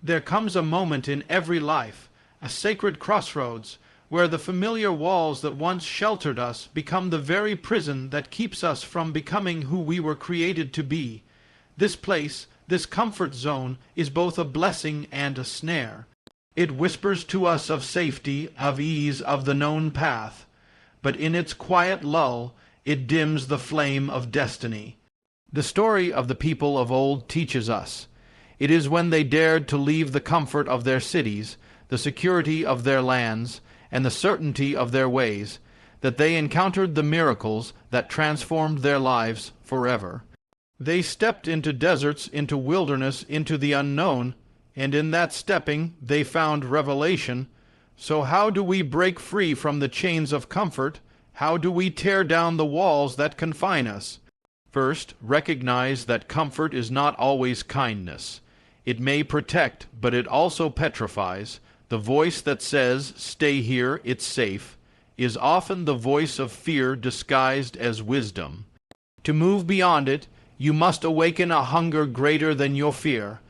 There comes a moment in every life, a sacred crossroads, where the familiar walls that once sheltered us become the very prison that keeps us from becoming who we were created to be. This place, this comfort zone, is both a blessing and a snare. It whispers to us of safety, of ease, of the known path, but in its quiet lull, it dims the flame of destiny. The story of the people of old teaches us. It is when they dared to leave the comfort of their cities, the security of their lands, and the certainty of their ways, that they encountered the miracles that transformed their lives forever. They stepped into deserts, into wilderness, into the unknown, and in that stepping they found revelation. So how do we break free from the chains of comfort? How do we tear down the walls that confine us? First, recognize that comfort is not always kindness. It may protect, but it also petrifies. The voice that says, "Stay here, it's safe," is often the voice of fear disguised as wisdom. To move beyond it, you must awaken a hunger greater than your fear,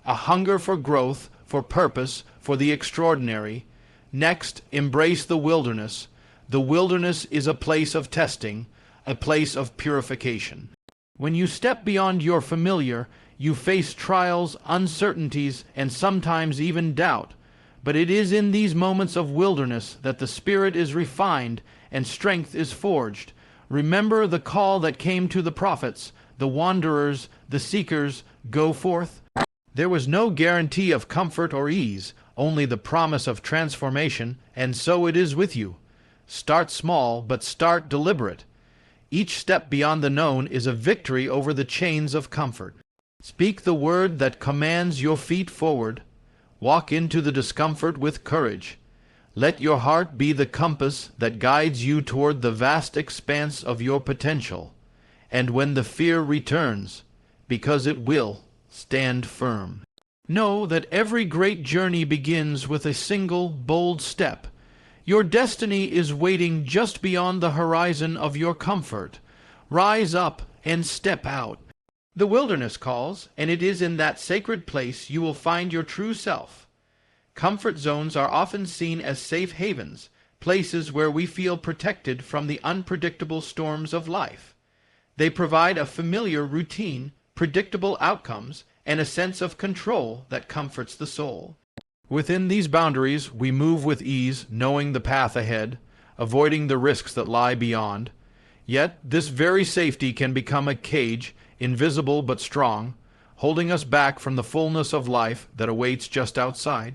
a hunger for growth, for purpose, for the extraordinary. Next, embrace the wilderness. The wilderness is a place of testing, a place of purification. When you step beyond your familiar, you face trials, uncertainties, and sometimes even doubt. But it is in these moments of wilderness that the spirit is refined and strength is forged. Remember the call that came to the prophets, the wanderers, the seekers, "Go forth." There was no guarantee of comfort or ease, only the promise of transformation, and so it is with you. Start small, but start deliberate. Each step beyond the known is a victory over the chains of comfort. Speak the word that commands your feet forward. Walk into the discomfort with courage. Let your heart be the compass that guides you toward the vast expanse of your potential. And when the fear returns, because it will, stand firm. Know that every great journey begins with a single, bold step. Your destiny is waiting just beyond the horizon of your comfort. Rise up and step out. The wilderness calls, and it is in that sacred place you will find your true self. Comfort zones are often seen as safe havens, places where we feel protected from the unpredictable storms of life. They provide a familiar routine, predictable outcomes, and a sense of control that comforts the soul. Within these boundaries, we move with ease, knowing the path ahead, avoiding the risks that lie beyond. Yet, this very safety can become a cage, invisible but strong, holding us back from the fullness of life that awaits just outside.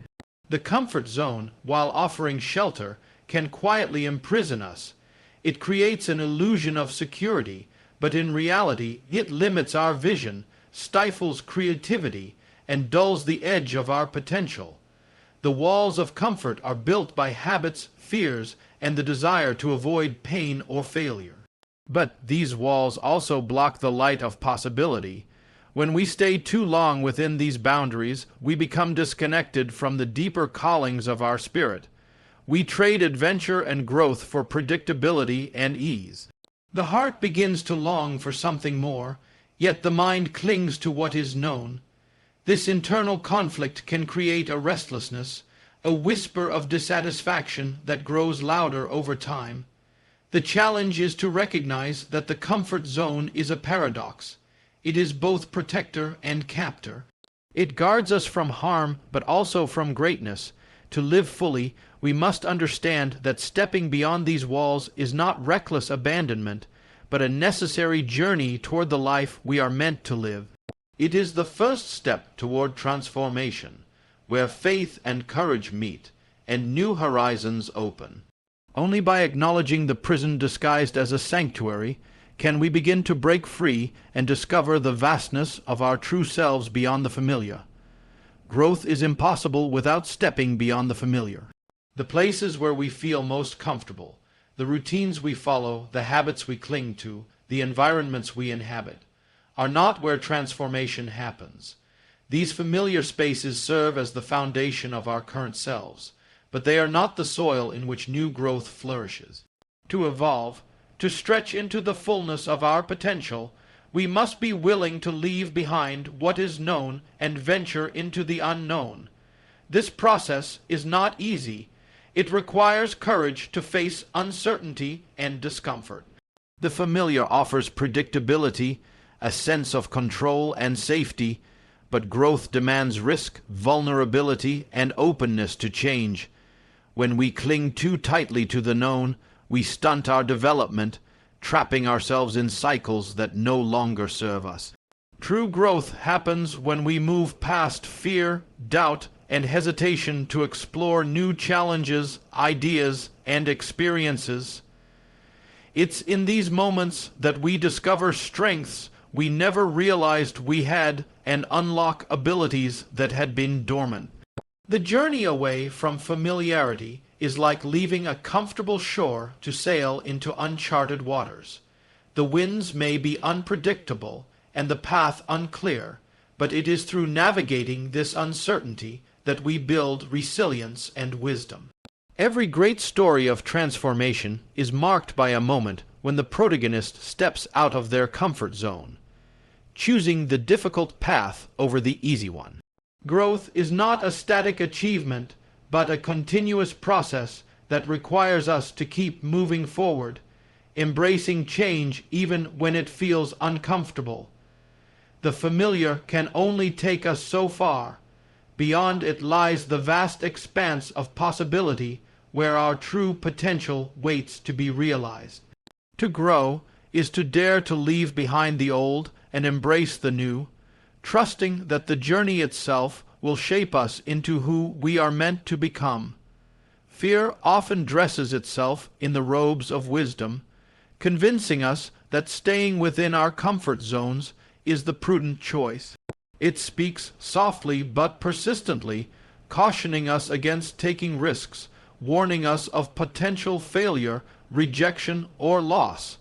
The comfort zone, while offering shelter, can quietly imprison us. It creates an illusion of security, but in reality, it limits our vision, stifles creativity, and dulls the edge of our potential. The walls of comfort are built by habits, fears, and the desire to avoid pain or failure. But these walls also block the light of possibility. When we stay too long within these boundaries, we become disconnected from the deeper callings of our spirit. We trade adventure and growth for predictability and ease. The heart begins to long for something more, yet the mind clings to what is known. This internal conflict can create a restlessness, a whisper of dissatisfaction that grows louder over time. The challenge is to recognize that the comfort zone is a paradox. It is both protector and captor. It guards us from harm, but also from greatness. To live fully, we must understand that stepping beyond these walls is not reckless abandonment, but a necessary journey toward the life we are meant to live. It is the first step toward transformation, where faith and courage meet, and new horizons open. Only by acknowledging the prison disguised as a sanctuary can we begin to break free and discover the vastness of our true selves beyond the familiar. Growth is impossible without stepping beyond the familiar. The places where we feel most comfortable, the routines we follow, the habits we cling to, the environments we inhabit, are not where transformation happens. These familiar spaces serve as the foundation of our current selves, but they are not the soil in which new growth flourishes. To evolve, to stretch into the fullness of our potential, we must be willing to leave behind what is known and venture into the unknown. This process is not easy. It requires courage to face uncertainty and discomfort. The familiar offers predictability, a sense of control and safety, but growth demands risk, vulnerability, and openness to change. When we cling too tightly to the known, we stunt our development, trapping ourselves in cycles that no longer serve us. True growth happens when we move past fear, doubt, and hesitation to explore new challenges, ideas, and experiences. It's in these moments that we discover strengths we never realized we had and unlock abilities that had been dormant. The journey away from familiarity is like leaving a comfortable shore to sail into uncharted waters. The winds may be unpredictable and the path unclear, but it is through navigating this uncertainty that we build resilience and wisdom. Every great story of transformation is marked by a moment when the protagonist steps out of their comfort zone, choosing the difficult path over the easy one. Growth is not a static achievement, but a continuous process that requires us to keep moving forward, embracing change even when it feels uncomfortable. The familiar can only take us so far. Beyond it lies the vast expanse of possibility where our true potential waits to be realized. To grow is to dare to leave behind the old and embrace the new, trusting that the journey itself will shape us into who we are meant to become. Fear often dresses itself in the robes of wisdom, convincing us that staying within our comfort zones is the prudent choice. It speaks softly but persistently, cautioning us against taking risks, warning us of potential failure, rejection, or loss.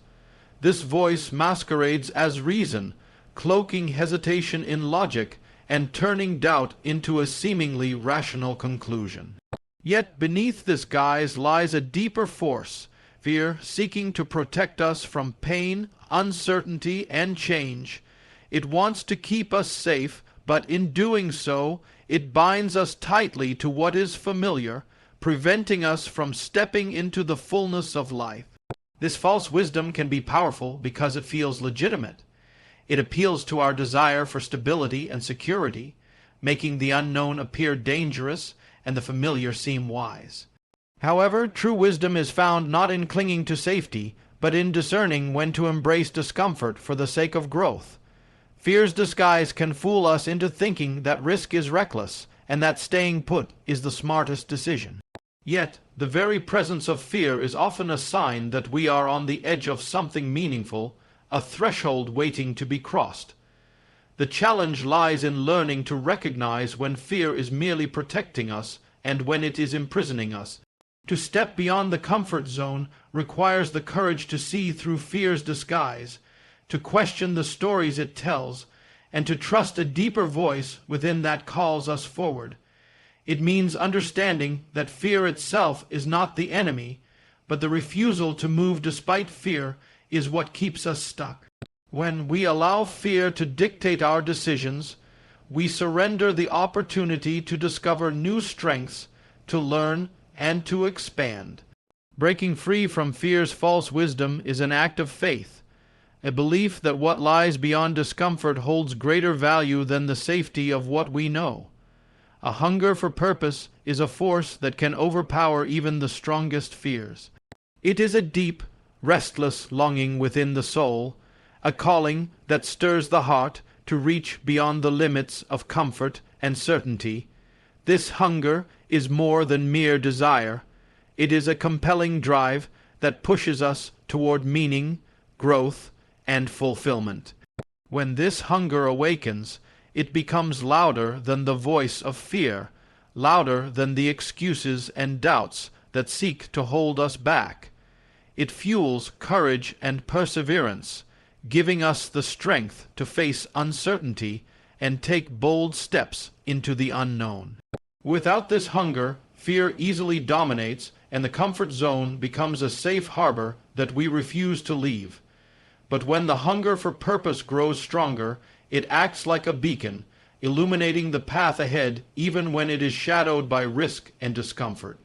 This voice masquerades as reason, cloaking hesitation in logic and turning doubt into a seemingly rational conclusion. Yet beneath this guise lies a deeper force, fear seeking to protect us from pain, uncertainty, and change. It wants to keep us safe, but in doing so, it binds us tightly to what is familiar, preventing us from stepping into the fullness of life. This false wisdom can be powerful because it feels legitimate. It appeals to our desire for stability and security, making the unknown appear dangerous and the familiar seem wise. However, true wisdom is found not in clinging to safety, but in discerning when to embrace discomfort for the sake of growth. Fear's disguise can fool us into thinking that risk is reckless and that staying put is the smartest decision. Yet, the very presence of fear is often a sign that we are on the edge of something meaningful, a threshold waiting to be crossed. The challenge lies in learning to recognize when fear is merely protecting us and when it is imprisoning us. To step beyond the comfort zone requires the courage to see through fear's disguise, to question the stories it tells, and to trust a deeper voice within that calls us forward. It means understanding that fear itself is not the enemy, but the refusal to move despite fear is what keeps us stuck. When we allow fear to dictate our decisions, we surrender the opportunity to discover new strengths, to learn, and to expand. Breaking free from fear's false wisdom is an act of faith, a belief that what lies beyond discomfort holds greater value than the safety of what we know. A hunger for purpose is a force that can overpower even the strongest fears. It is a deep, restless longing within the soul, a calling that stirs the heart to reach beyond the limits of comfort and certainty. This hunger is more than mere desire. It is a compelling drive that pushes us toward meaning, growth, and fulfillment. When this hunger awakens, it becomes louder than the voice of fear, louder than the excuses and doubts that seek to hold us back. It fuels courage and perseverance, giving us the strength to face uncertainty and take bold steps into the unknown. Without this hunger, fear easily dominates, and the comfort zone becomes a safe harbor that we refuse to leave. But when the hunger for purpose grows stronger, it acts like a beacon, illuminating the path ahead even when it is shadowed by risk and discomfort.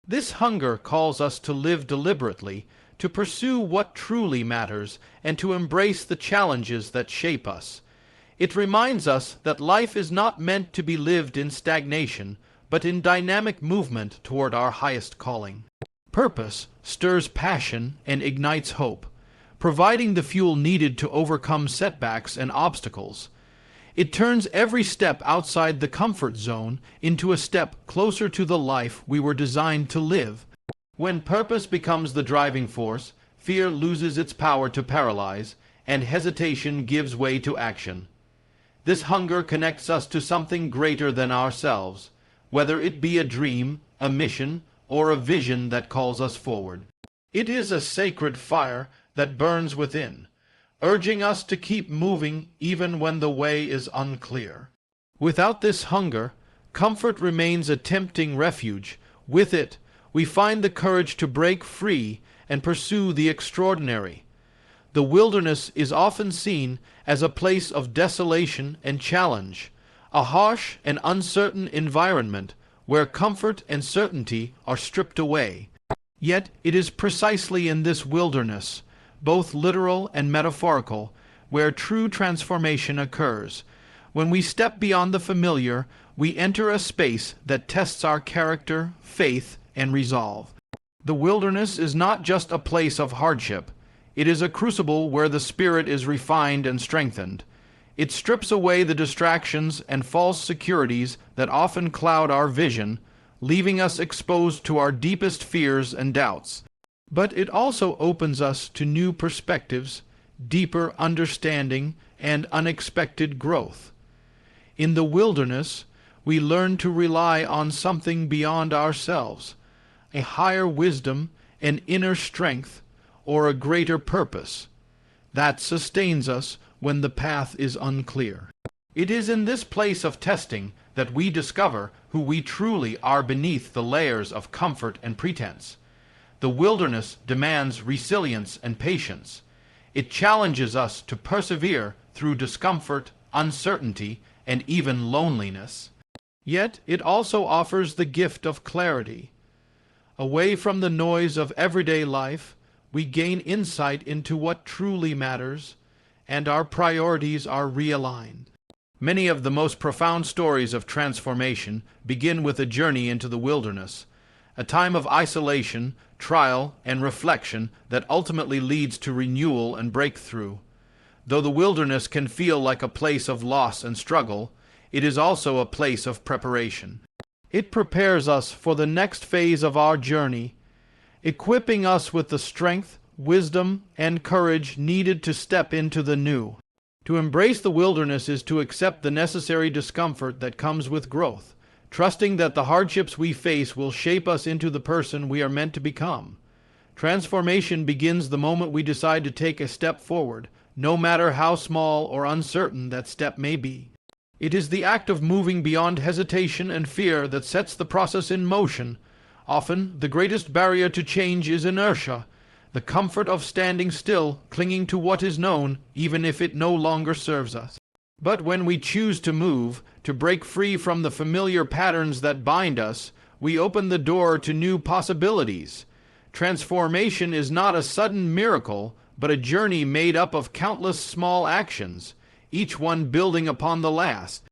This hunger calls us to live deliberately, to pursue what truly matters, and to embrace the challenges that shape us. It reminds us that life is not meant to be lived in stagnation, but in dynamic movement toward our highest calling. Purpose stirs passion and ignites hope, providing the fuel needed to overcome setbacks and obstacles. It turns every step outside the comfort zone into a step closer to the life we were designed to live. When purpose becomes the driving force, fear loses its power to paralyze, and hesitation gives way to action. This hunger connects us to something greater than ourselves, whether it be a dream, a mission, or a vision that calls us forward. It is a sacred fire that burns within, urging us to keep moving even when the way is unclear. Without this hunger, comfort remains a tempting refuge. With it, we find the courage to break free and pursue the extraordinary. The wilderness is often seen as a place of desolation and challenge, a harsh and uncertain environment where comfort and certainty are stripped away. Yet it is precisely in this wilderness, both literal and metaphorical, where true transformation occurs. When we step beyond the familiar, we enter a space that tests our character, faith, and resolve. The wilderness is not just a place of hardship. It is a crucible where the spirit is refined and strengthened. It strips away the distractions and false securities that often cloud our vision, leaving us exposed to our deepest fears and doubts. But it also opens us to new perspectives, deeper understanding, and unexpected growth. In the wilderness, we learn to rely on something beyond ourselves, a higher wisdom, an inner strength, or a greater purpose that sustains us when the path is unclear. It is in this place of testing that we discover who we truly are beneath the layers of comfort and pretense. The wilderness demands resilience and patience. It challenges us to persevere through discomfort, uncertainty, and even loneliness. Yet it also offers the gift of clarity. Away from the noise of everyday life, we gain insight into what truly matters, and our priorities are realigned. Many of the most profound stories of transformation begin with a journey into the wilderness, a time of isolation, trial, and reflection that ultimately leads to renewal and breakthrough. Though the wilderness can feel like a place of loss and struggle, it is also a place of preparation. It prepares us for the next phase of our journey, equipping us with the strength, wisdom, and courage needed to step into the new. To embrace the wilderness is to accept the necessary discomfort that comes with growth, trusting that the hardships we face will shape us into the person we are meant to become. Transformation begins the moment we decide to take a step forward, no matter how small or uncertain that step may be. It is the act of moving beyond hesitation and fear that sets the process in motion. Often, the greatest barrier to change is inertia, the comfort of standing still, clinging to what is known, even if it no longer serves us. But when we choose to move, to break free from the familiar patterns that bind us, we open the door to new possibilities. Transformation is not a sudden miracle, but a journey made up of countless small actions, each one building upon the last.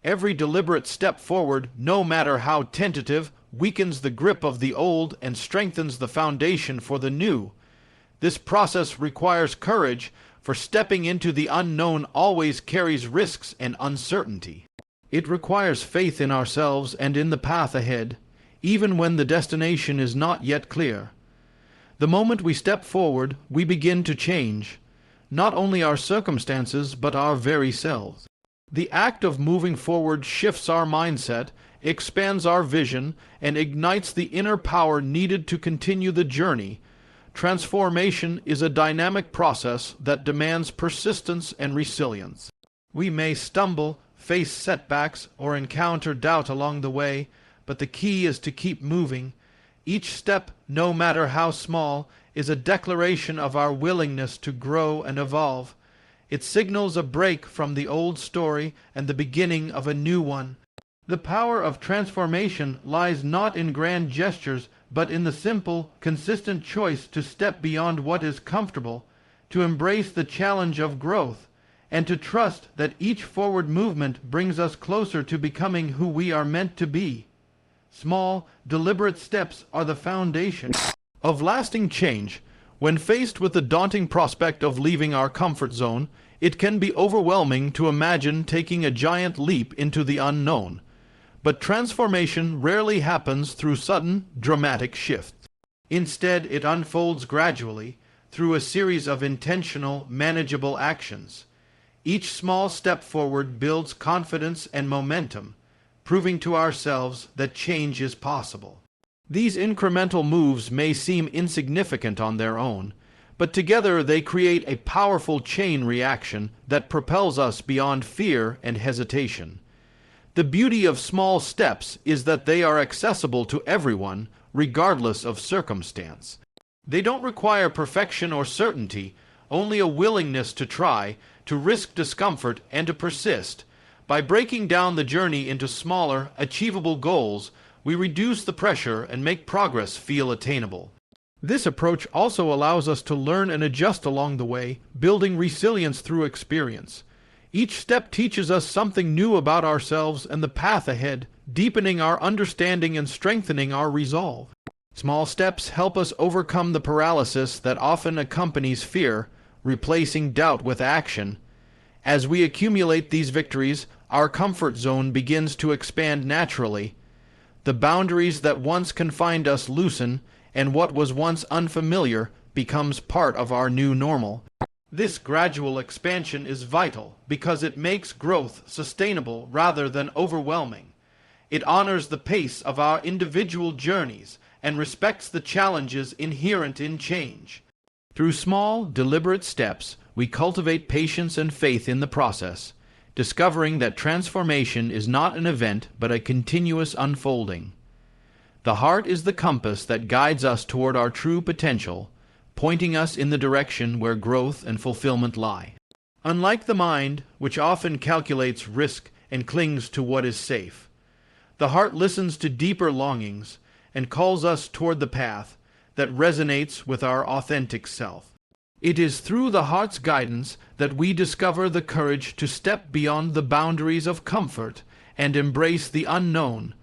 Every deliberate step forward, no matter how tentative, weakens the grip of the old and strengthens the foundation for the new. This process requires courage, for stepping into the unknown always carries risks and uncertainty. It requires faith in ourselves and in the path ahead, even when the destination is not yet clear. The moment we step forward, we begin to change, not only our circumstances, but our very selves. The act of moving forward shifts our mindset, expands our vision, and ignites the inner power needed to continue the journey. Transformation is a dynamic process that demands persistence and resilience. We may stumble, face setbacks, or encounter doubt along the way, but the key is to keep moving. Each step, no matter how small, is a declaration of our willingness to grow and evolve. It signals a break from the old story and the beginning of a new one. The power of transformation lies not in grand gestures, but in the simple, consistent choice to step beyond what is comfortable, to embrace the challenge of growth, and to trust that each forward movement brings us closer to becoming who we are meant to be. Small, deliberate steps are the foundation of lasting change. When faced with the daunting prospect of leaving our comfort zone, it can be overwhelming to imagine taking a giant leap into the unknown. But transformation rarely happens through sudden, dramatic shifts. Instead, it unfolds gradually through a series of intentional, manageable actions. Each small step forward builds confidence and momentum, proving to ourselves that change is possible. These incremental moves may seem insignificant on their own, but together they create a powerful chain reaction that propels us beyond fear and hesitation. The beauty of small steps is that they are accessible to everyone, regardless of circumstance. They don't require perfection or certainty, only a willingness to try, to risk discomfort, and to persist. By breaking down the journey into smaller, achievable goals, we reduce the pressure and make progress feel attainable. This approach also allows us to learn and adjust along the way, building resilience through experience. Each step teaches us something new about ourselves and the path ahead, deepening our understanding and strengthening our resolve. Small steps help us overcome the paralysis that often accompanies fear, replacing doubt with action. As we accumulate these victories, our comfort zone begins to expand naturally. The boundaries that once confined us loosen, and what was once unfamiliar becomes part of our new normal. This gradual expansion is vital because it makes growth sustainable rather than overwhelming. It honors the pace of our individual journeys and respects the challenges inherent in change. Through small, deliberate steps, we cultivate patience and faith in the process, discovering that transformation is not an event but a continuous unfolding. The heart is the compass that guides us toward our true potential, pointing us in the direction where growth and fulfillment lie. Unlike the mind, which often calculates risk and clings to what is safe, the heart listens to deeper longings and calls us toward the path that resonates with our authentic self. It is through the heart's guidance that we discover the courage to step beyond the boundaries of comfort and embrace the unknown.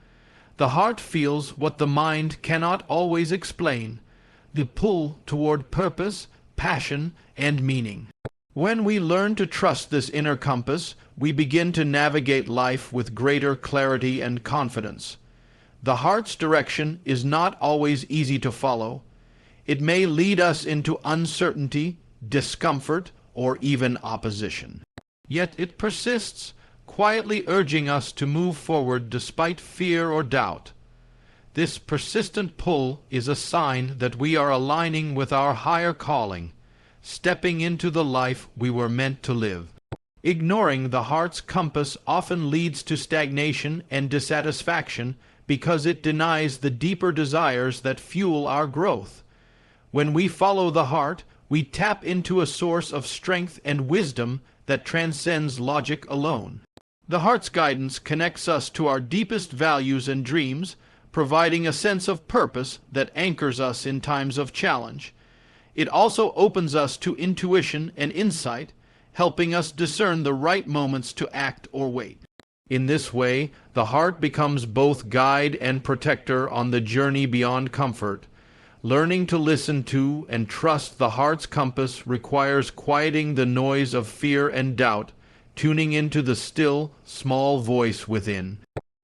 The heart feels what the mind cannot always explain, the pull toward purpose, passion, and meaning. When we learn to trust this inner compass, we begin to navigate life with greater clarity and confidence. The heart's direction is not always easy to follow. It may lead us into uncertainty, discomfort, or even opposition. Yet it persists, quietly urging us to move forward despite fear or doubt. This persistent pull is a sign that we are aligning with our higher calling, stepping into the life we were meant to live. Ignoring the heart's compass often leads to stagnation and dissatisfaction because it denies the deeper desires that fuel our growth. When we follow the heart, we tap into a source of strength and wisdom that transcends logic alone. The heart's guidance connects us to our deepest values and dreams, providing a sense of purpose that anchors us in times of challenge. It also opens us to intuition and insight, helping us discern the right moments to act or wait. In this way, the heart becomes both guide and protector on the journey beyond comfort. Learning to listen to and trust the heart's compass requires quieting the noise of fear and doubt, tuning into the still, small voice within.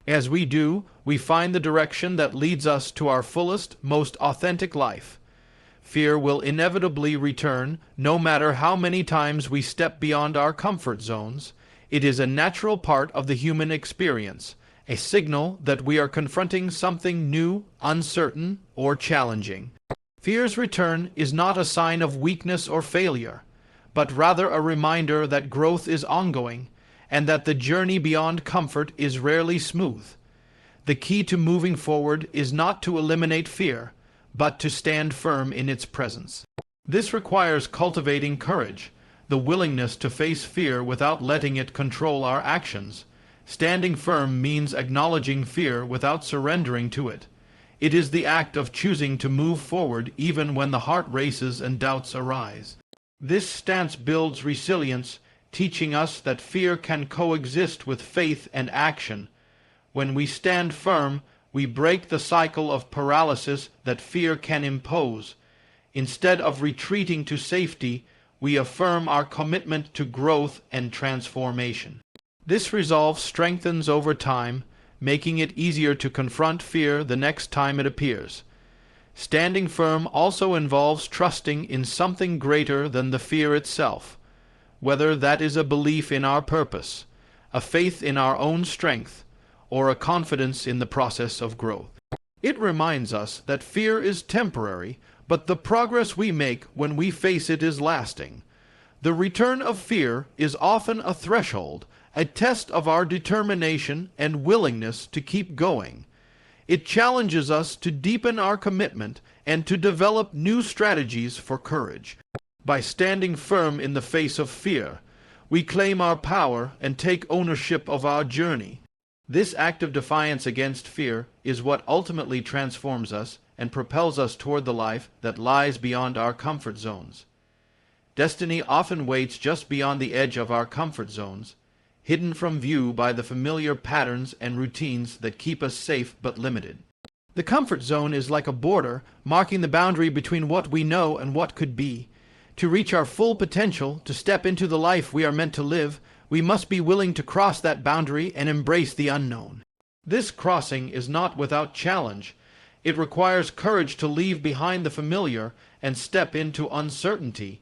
As we do, we find the direction that leads us to our fullest, most authentic life. Fear will inevitably return, no matter how many times we step beyond our comfort zones. It is a natural part of the human experience, a signal that we are confronting something new, uncertain, or challenging. Fear's return is not a sign of weakness or failure, but rather a reminder that growth is ongoing, and that the journey beyond comfort is rarely smooth. The key to moving forward is not to eliminate fear, but to stand firm in its presence. This requires cultivating courage, the willingness to face fear without letting it control our actions. Standing firm means acknowledging fear without surrendering to it. It is the act of choosing to move forward even when the heart races and doubts arise. This stance builds resilience, teaching us that fear can coexist with faith and action. When we stand firm, we break the cycle of paralysis that fear can impose. Instead of retreating to safety, we affirm our commitment to growth and transformation. This resolve strengthens over time, making it easier to confront fear the next time it appears. Standing firm also involves trusting in something greater than the fear itself, whether that is a belief in our purpose, a faith in our own strength, or a confidence in the process of growth. It reminds us that fear is temporary, but the progress we make when we face it is lasting. The return of fear is often a threshold, a test of our determination and willingness to keep going. It challenges us to deepen our commitment and to develop new strategies for courage. By standing firm in the face of fear, we claim our power and take ownership of our journey. This act of defiance against fear is what ultimately transforms us and propels us toward the life that lies beyond our comfort zones. Destiny often waits just beyond the edge of our comfort zones, hidden from view by the familiar patterns and routines that keep us safe but limited. The comfort zone is like a border marking the boundary between what we know and what could be. To reach our full potential, to step into the life we are meant to live, we must be willing to cross that boundary and embrace the unknown. This crossing is not without challenge. It requires courage to leave behind the familiar and step into uncertainty.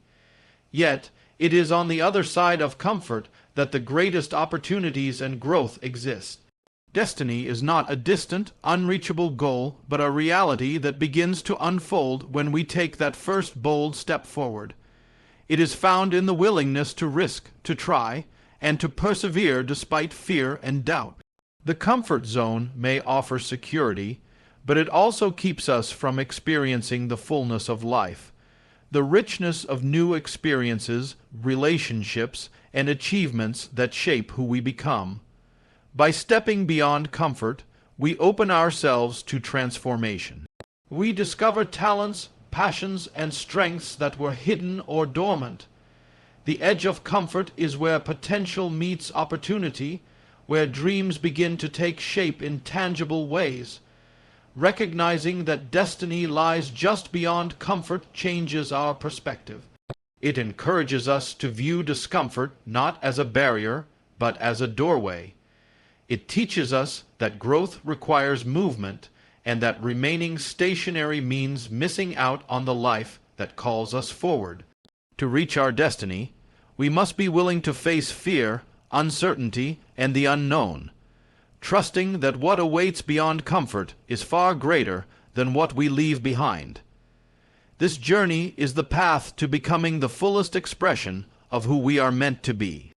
Yet, it is on the other side of comfort that the greatest opportunities and growth exist. Destiny is not a distant, unreachable goal, but a reality that begins to unfold when we take that first bold step forward. It is found in the willingness to risk, to try, and to persevere despite fear and doubt. The comfort zone may offer security, but it also keeps us from experiencing the fullness of life, the richness of new experiences, relationships, and achievements that shape who we become. By stepping beyond comfort, we open ourselves to transformation. We discover talents, passions, and strengths that were hidden or dormant. The edge of comfort is where potential meets opportunity, where dreams begin to take shape in tangible ways. Recognizing that destiny lies just beyond comfort changes our perspective. It encourages us to view discomfort not as a barrier, but as a doorway. It teaches us that growth requires movement, and that remaining stationary means missing out on the life that calls us forward. To reach our destiny, we must be willing to face fear, uncertainty, and the unknown, trusting that what awaits beyond comfort is far greater than what we leave behind. This journey is the path to becoming the fullest expression of who we are meant to be.